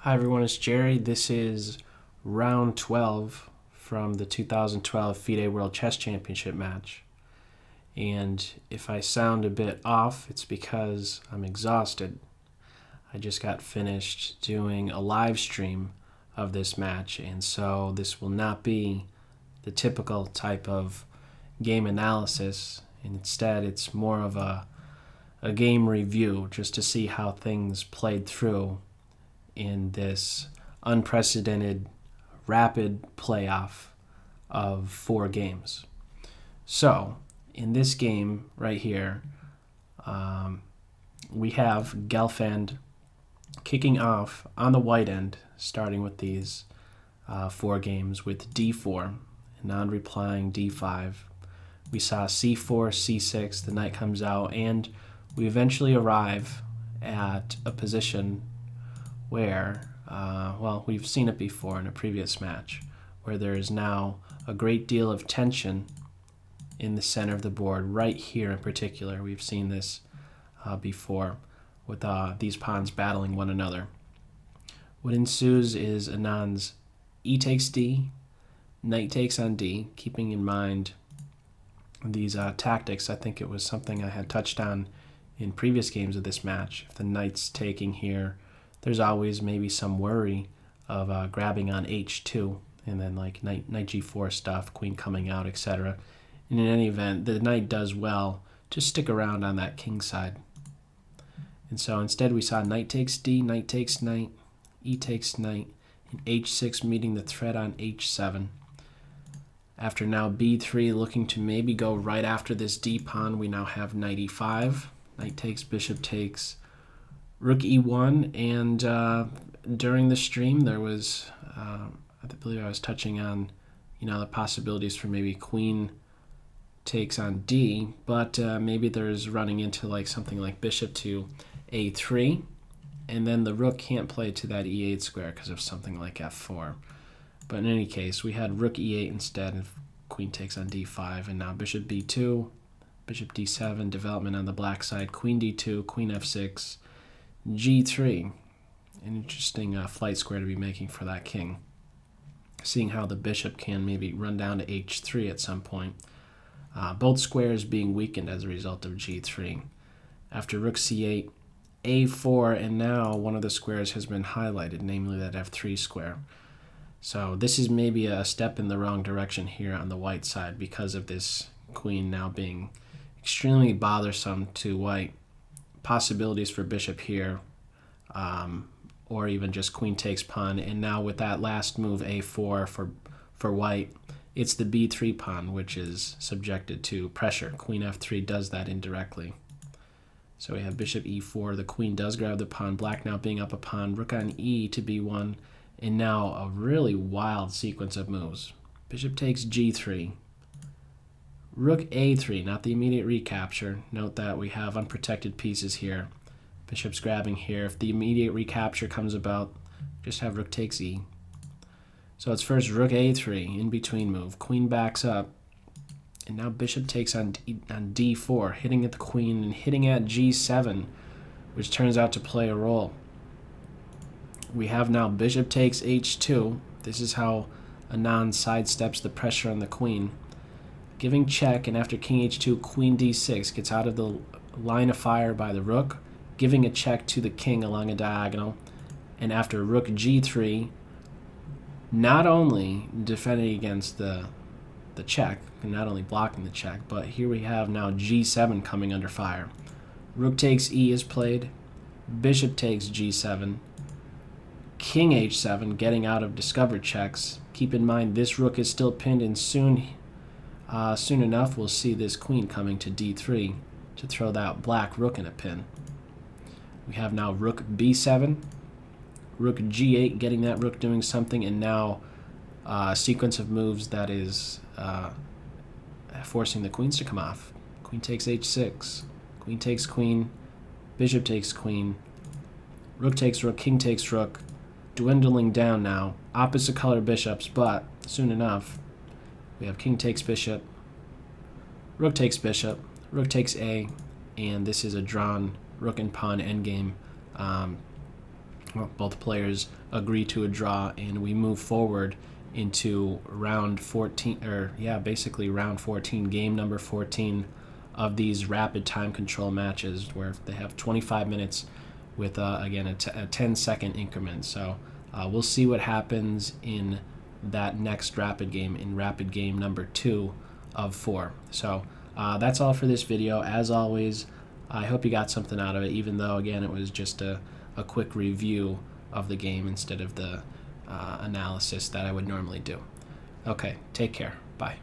Hi everyone, it's Jerry. This is round 12 from the 2012 Fide World Chess Championship match. And if I sound a bit off, it's because I'm exhausted. I just got finished doing a live stream of this match, and so this will not be the typical type of game analysis. Instead, it's more of a game review just to see how things played through in this unprecedented rapid playoff of 4 games. So, in this game right here, we have Gelfand kicking off on the white end, starting with these 4 games with d4, non-replying d5. We saw c4, c6, the knight comes out, and we eventually arrive at a position where, we've seen it before in a previous match, where there is now a great deal of tension in the center of the board, right here in particular. We've seen this before with these pawns battling one another. What ensues is Anand's e takes d, knight takes on d, keeping in mind these tactics. I think it was something I had touched on in previous games of this match. If the knight's taking here, there's always maybe some worry of grabbing on h2, and then like knight g4 stuff, queen coming out, etc. And in any event, the knight does well to stick around on that king side. And so instead we saw knight takes d, knight takes knight, e takes knight, and h6 meeting the threat on h7. After now b3 looking to maybe go right after this d pawn, we now have knight e5, knight takes, bishop takes, rook e1, and during the stream there was, I believe I was touching on, the possibilities for maybe queen takes on d, but maybe there's running into like something like bishop to a3, and then the rook can't play to that e8 square because of something like f4. But in any case, we had rook e8 instead, and queen takes on d5, and now bishop b2, bishop d7, development on the black side, queen d2, queen f6, g3, an interesting flight square to be making for that king. Seeing how the bishop can maybe run down to h3 at some point. Both squares being weakened as a result of g3. After rook c8, a4, and now one of the squares has been highlighted, namely that f3 square. So this is maybe a step in the wrong direction here on the white side because of this queen now being extremely bothersome to white. Possibilities for bishop here, or even just queen takes pawn, and now with that last move a4 for white, it's the b3 pawn which is subjected to pressure. Queen f3 does that indirectly. So we have bishop e4, the queen does grab the pawn, black now being up a pawn, rook on e to b1, and now a really wild sequence of moves. Bishop takes g3, rook a3, not the immediate recapture. Note that we have unprotected pieces here. Bishop's grabbing here. If the immediate recapture comes about, just have rook takes e. So it's first rook a3, in between move. Queen backs up, and now bishop takes on d4, hitting at the queen and hitting at g7, which turns out to play a role. We have now bishop takes h2. This is how Anand sidesteps the pressure on the queen. Giving check, and after king h2, queen d6 gets out of the line of fire by the rook, giving a check to the king along a diagonal. And after rook g3, not only defending against the check, and not only blocking the check, but here we have now g7 coming under fire. Rook takes e is played, bishop takes g7, king h7 getting out of discovered checks. Keep in mind this rook is still pinned, and soon enough we'll see this queen coming to d3 to throw that black rook in a pin. We have now rook b7, rook g8 getting that rook doing something, and now a sequence of moves that is forcing the queens to come off. Queen takes h6, queen takes queen, bishop takes queen, rook takes rook, king takes rook, dwindling down now. Opposite color bishops, but soon enough we have king takes bishop, rook takes bishop, rook takes a, and this is a drawn rook and pawn endgame Well, both players agree to a draw, and we move forward into round 14, or yeah, basically round 14, game number 14 of these rapid time control matches, where they have 25 minutes with, again, a 10-second increment. So we'll see what happens in that next rapid game, in rapid game number 2 of 4. So that's all for this video. As always, I hope you got something out of it, even though, again, it was just a quick review of the game instead of the analysis that I would normally do. Okay, take care. Bye.